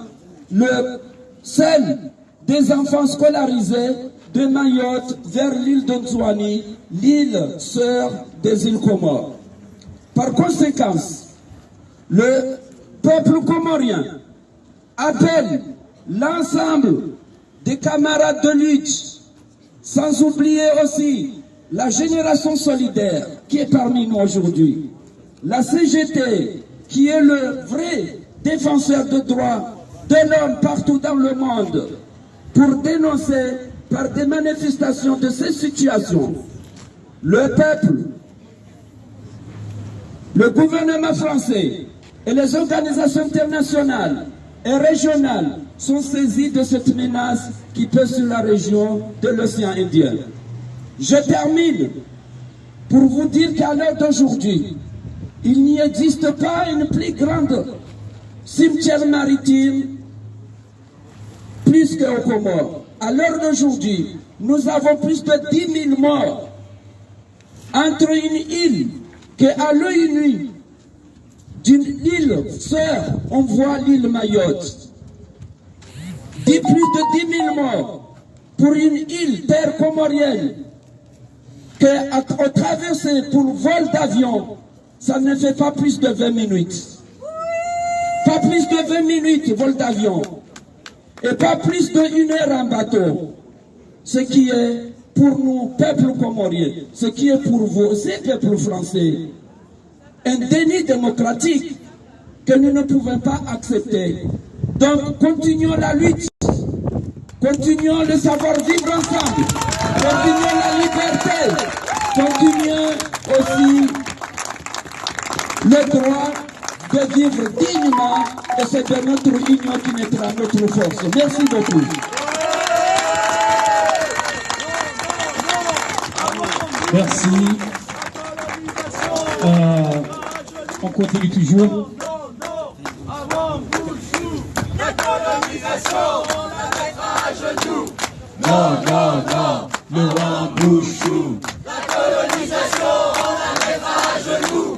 celle des enfants scolarisés de Mayotte vers l'île d'Anzouani, l'île sœur des îles Comores. Par conséquent, le peuple comorien appelle l'ensemble des camarades de lutte, sans oublier aussi la génération solidaire qui est parmi nous aujourd'hui, la CGT qui est le vrai défenseur des droits de l'homme partout dans le monde, pour dénoncer par des manifestations de ces situations. Le peuple, le gouvernement français et les organisations internationales et régionales sont saisis de cette menace qui pèse sur la région de l'océan Indien. Je termine pour vous dire qu'à l'heure d'aujourd'hui, il n'y existe pas une plus grande cimetière maritime plus qu'au Comores. À l'heure d'aujourd'hui, nous avons plus de 10 000 morts entre une île qu'à l'œil nu d'une île sœur, on voit l'île Mayotte. Plus de 10 000 morts pour une île terre comorienne qu'à traverser pour vol d'avion, ça ne fait pas plus de 20 minutes. Pas plus de 20 minutes vol d'avion. Et pas plus d'1 heure en bateau. Ce qui est pour nous, peuple comorien, ce qui est pour vous aussi, peuple français, un déni démocratique que nous ne pouvons pas accepter. Donc, continuons la lutte, continuons le savoir-vivre ensemble, continuons la liberté, continuons aussi le droit de vivre dignement, et c'est de notre union qui mettra notre force. Merci beaucoup. Merci. On continue toujours. La colonisation, on la mettra à genoux. Non, non, non, le Wambouchou. La colonisation, on la mettra à genoux.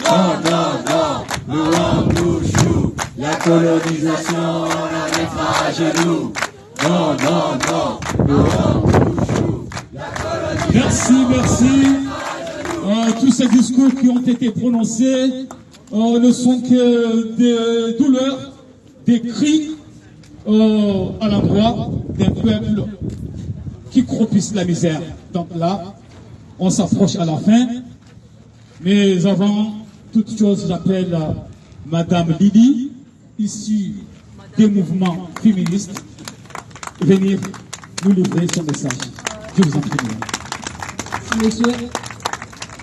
Non, non, non, le Wambouchou. La colonisation, on la mettra à genoux. Non, non, non, le Wambouchou. Merci, merci. Tous ces discours qui ont été prononcés ne sont que des douleurs, des cris à l'endroit d'un peuple qui croupisse la misère. Donc là, on s'approche à la fin. Mais avant toute chose, j'appelle Madame Lydie, issue des mouvements féministes, venir nous livrer son message. Je vous en prie. Monsieur,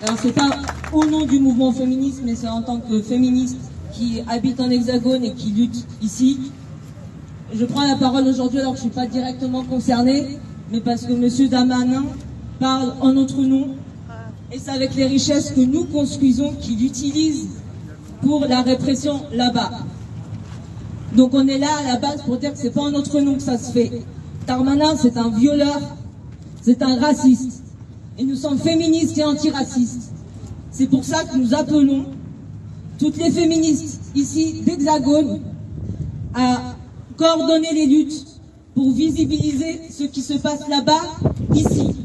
alors c'est pas au nom du mouvement féministe, mais c'est en tant que féministe qui habite en Hexagone et qui lutte ici. Je prends la parole aujourd'hui alors que je ne suis pas directement concernée, mais parce que Monsieur Darmanin parle en notre nom, et c'est avec les richesses que nous construisons qu'il utilise pour la répression là-bas. Donc on est là à la base pour dire que c'est pas en notre nom que ça se fait. Darmanin, c'est un violeur, c'est un raciste. Et nous sommes féministes et antiracistes. C'est pour ça que nous appelons toutes les féministes ici d'Hexagone à coordonner les luttes pour visibiliser ce qui se passe là-bas, ici.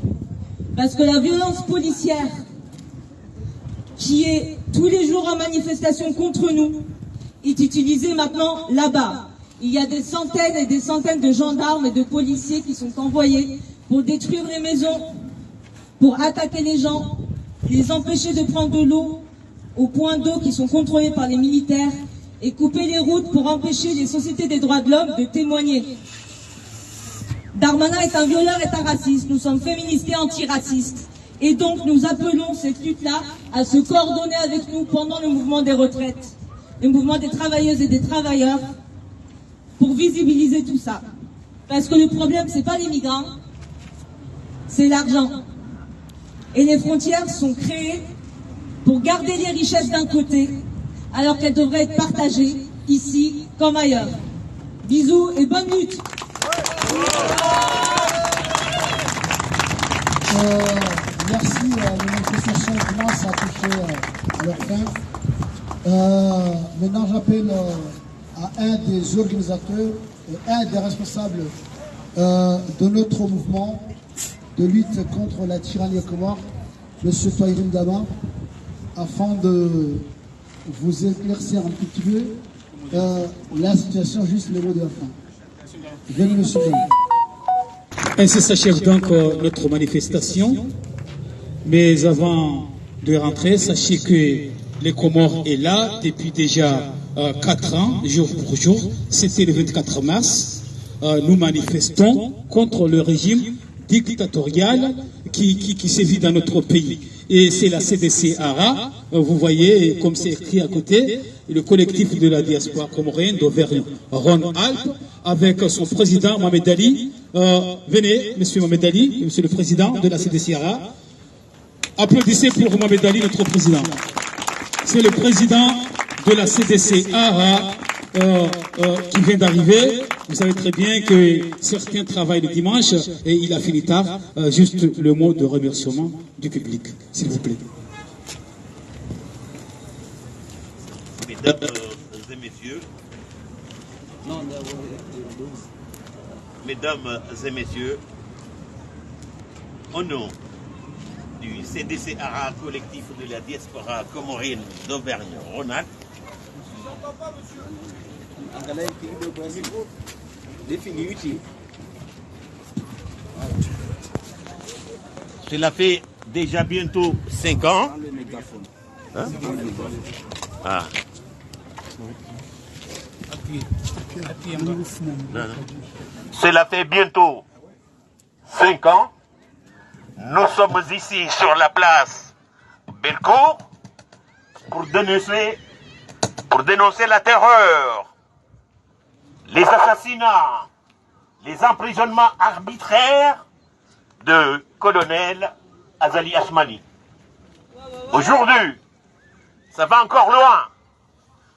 Parce que la violence policière qui est tous les jours en manifestation contre nous est utilisée maintenant là-bas. Il y a des centaines et des centaines de gendarmes et de policiers qui sont envoyés pour détruire les maisons, pour attaquer les gens, les empêcher de prendre de l'eau aux points d'eau qui sont contrôlés par les militaires et couper les routes pour empêcher les sociétés des droits de l'homme de témoigner. Darmanin est un violeur et un raciste. Nous sommes féministes et antiracistes. Et donc nous appelons cette lutte-là à se coordonner avec nous pendant le mouvement des retraites, le mouvement des travailleuses et des travailleurs, pour visibiliser tout ça. Parce que le problème, c'est pas les migrants, c'est l'argent. Et les frontières sont créées pour garder les richesses d'un côté, alors qu'elles devraient être partagées, ici comme ailleurs. Bisous et bonne lutte. Merci, les manifestations commencent à toucher leur fin. Maintenant, j'appelle à un des organisateurs et un des responsables de notre mouvement de lutte contre la tyrannie aux Comores, M. Toïrim Dama, afin de vous éclaircir un petit peu la situation, juste les mots de la fin. Venez, M. Dama. Ainsi s'achève donc notre manifestation. Mais avant de rentrer, sachez que les Comores est là depuis déjà 4 ans, jour pour jour. C'était le 24 mars. Nous manifestons contre le régime dictatorial qui sévit dans notre pays. Et c'est la CDC-ARA, vous voyez, comme c'est écrit à côté, le collectif de la diaspora comorienne d'Auvergne-Rhône-Alpes, avec son président Mohamed Ali. Venez, monsieur Mohamed Ali, monsieur le président de la CDC-ARA. Applaudissez pour Mohamed Ali, notre président. C'est le président de la CDC-ARA qui vient d'arriver. Vous savez très bien que certains travaillent le dimanche et il a fini tard. Juste le mot de remerciement du public, s'il vous plaît. Mesdames et messieurs, au nom du CDC-ARA, collectif de la diaspora comorienne d'Auvergne-Rhône-Alpes, cela fait déjà bientôt 5 ans. Hein? Ah. Cela fait bientôt 5 ans. Nous sommes ici sur la place Bellecour pour dénoncer la terreur, les assassinats, les emprisonnements arbitraires de colonel Azali Asmani. Aujourd'hui, ça va encore loin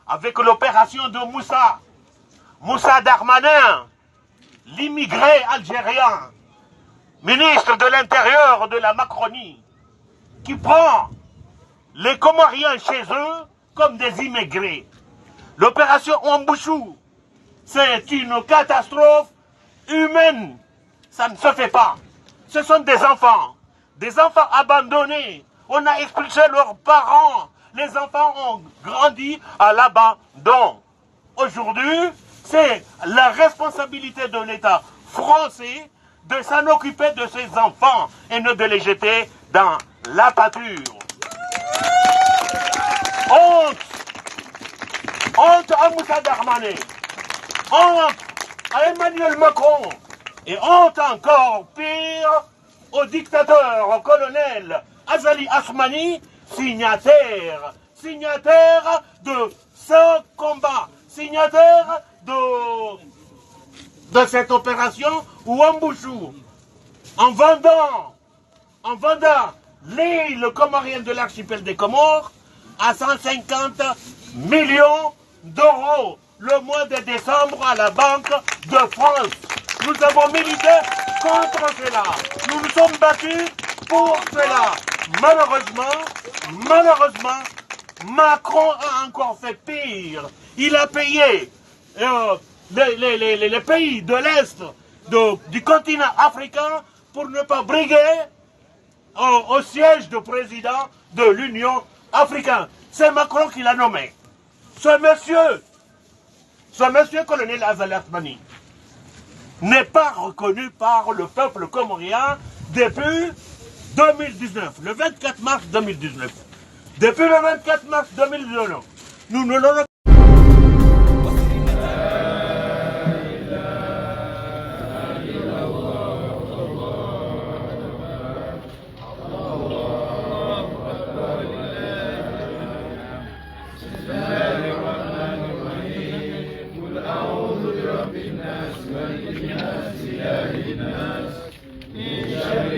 avec l'opération de Moussa Darmanin, l'immigré algérien, ministre de l'Intérieur de la Macronie, qui prend les Comoriens chez eux comme des immigrés. L'opération Ouambouchou, c'est une catastrophe humaine. Ça ne se fait pas. Ce sont des enfants abandonnés. On a expulsé leurs parents. Les enfants ont grandi à l'abandon. Aujourd'hui, c'est la responsabilité de l'État français de s'en occuper de ces enfants et ne de les jeter dans la pâture. Honte! Honte à Moussa Darmanin, honte à Emmanuel Macron, et honte encore pire au dictateur, au colonel Azali Asmani, signataire de ce combat, signataire de cette opération Ouambouchou, en vendant l'île comorienne de l'archipel des Comores à 150 millions d'euros le mois de décembre à la Banque de France. Nous avons milité contre cela. Nous nous sommes battus pour cela. Malheureusement, Macron a encore fait pire. Il a payé les pays de l'Est du continent africain pour ne pas briguer au siège de président de l'Union africaine. C'est Macron qui l'a nommé. Ce monsieur colonel Azali Asmani n'est pas reconnu par le peuple comorien depuis 2019, le 24 mars 2019. Depuis le 24 mars 2019, nous ne le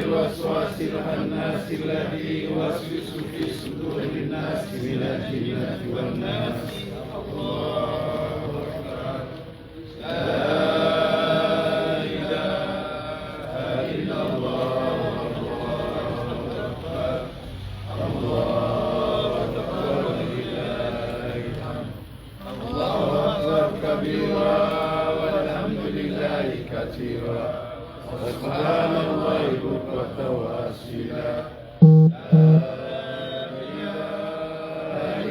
الوسواس الخناس الذي يوسوس في صدور الناس من الجنة والناس. الله أكبر. لا إله إلا الله. الله أكبر ولله الحمد. الله أكبر كبيرا والحمد لله كثيرا وسبحان الله بكرة وأصيلا. لا إله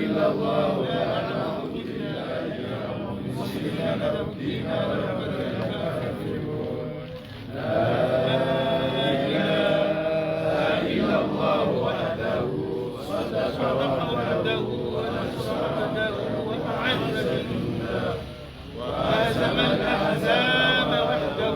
إلا الله والحمد لله مخلصين له الدين ولو كره الكافرون. لا إله إلا الله وحده صدق وعده ونصر عبده وأعز جنده وهزم الأحزاب وحده.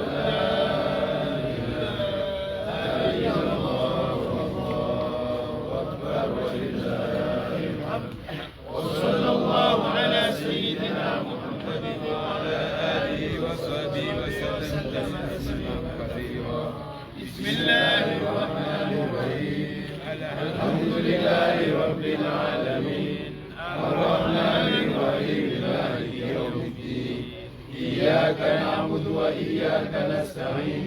وصلى الله على سيدنا محمد وعلى آله وصحبه وسلم تسليما كثيرا. بسم الله الرحمن الرحيم. الحمد لله رب العالمين الرحمن الرحيم مالك يوم الدين. إياك نعبد وإياك نستعين.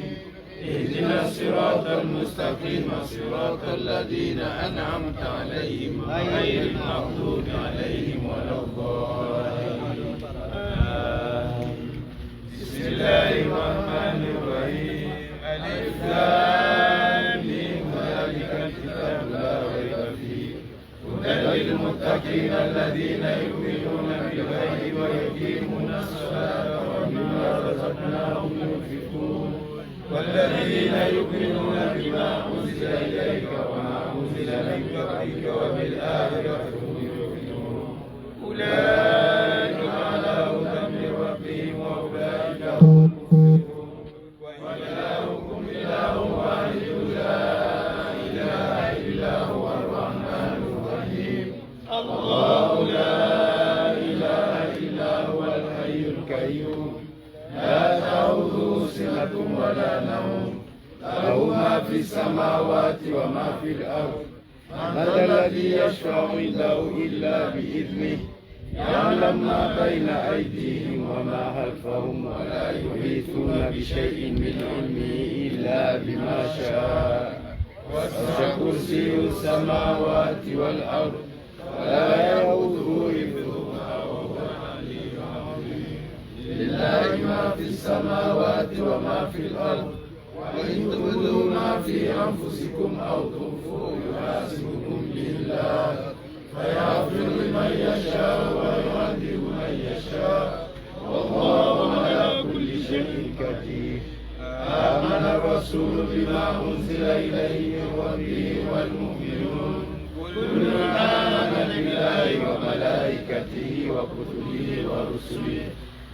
اهدنا الصراط المستقيم صراط الذين أنعمت عليهم غير المغضوب عليهم ولا الضالين. بسم الله الرحمن الرحيم. ألف لام ميم ذلك الكتاب لا ريب فيه هدى للمتقين الذين يؤمنون بالغيب ويقيمون الصلاة ومما رزقناهم ينفقون والذين يؤمنون بما أنزل إليك وما أنزل من قبلك وبالآخرة هم يؤمنون. أولئك على هدى من ربهم وأولئك هم المفلحون. وإلهكم إله واحد لا إله إلا هو الرحمن الرحيم. الله لا إله إلا هو الحي القيوم لا تأخذه سنة ولا نوم له ما في السماوات وما في الأرض. من الذي يشفع عنده إلا بإذنه يعلم ما بين أيديهم وما خلفهم ولا يحيطون بشيء من علمه إلا بما شاء. وسع كرسيه السماوات والأرض ولا يؤوده حفظهما وهو العلي العظيم. لله ما في السماوات وما في الأرض وإن تبدوا ما في أنفسكم أو تخفوه يحاسبكم به الله فيغفر لمن يشاء ويعذب من يشاء والله على كل شيء قدير. آمن الرسول بما أنزل إليه من ربه والمؤمنون كل آمن بالله وملائكته وكتبه ورسله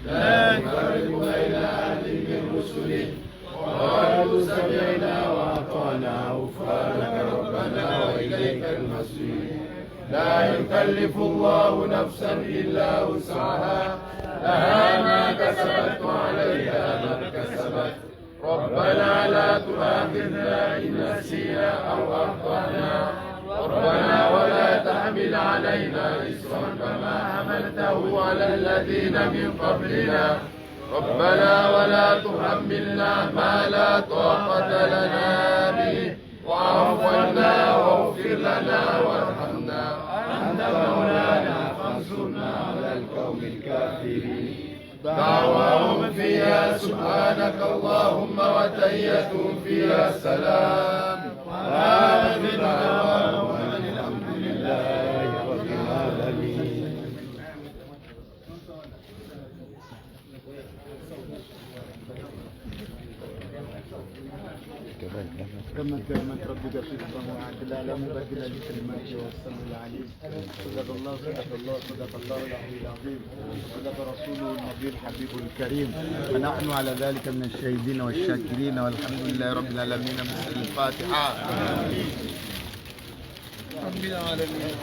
لا نفرق بين أحد من رسله وقالوا سمعنا وأطعنا غفرانك ربنا وإليك المصير. لا يكلف الله نفسا إلا وسعها لها ما كسبت وعليها ما اكتسبت. ربنا لا تؤاخذنا إن نسينا أو أخطأنا ربنا ولا تحمل علينا إصرا كما حملته على الذين من قبلنا ربنا ولا تحملنا ما لا طاقة لنا به واعف عنا واغفر لنا وارحمنا أنت مولانا فانصرنا على القوم الكافرين. دعواهم فيها سبحانك اللهم وتحيتهم فيها سلام وآخر دعواهم أن الحمد لله رب العالمين. كلمة ربك صدقا وعدلا لا مبدل لكلماته والسميع العليم. صدق الله العلي العظيم صدق رسوله النبي الحبيب الكريم. ونحن على ذلك من الشاهدين والشاكرين والحمد لله رب العالمين. بسم الفاتحة. رب العالمين.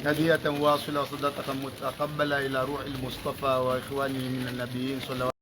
هدية واصلة صدقة متقبلة إلى روح المصطفى وإخوانه من النبيين صلى الله عليه وسلم.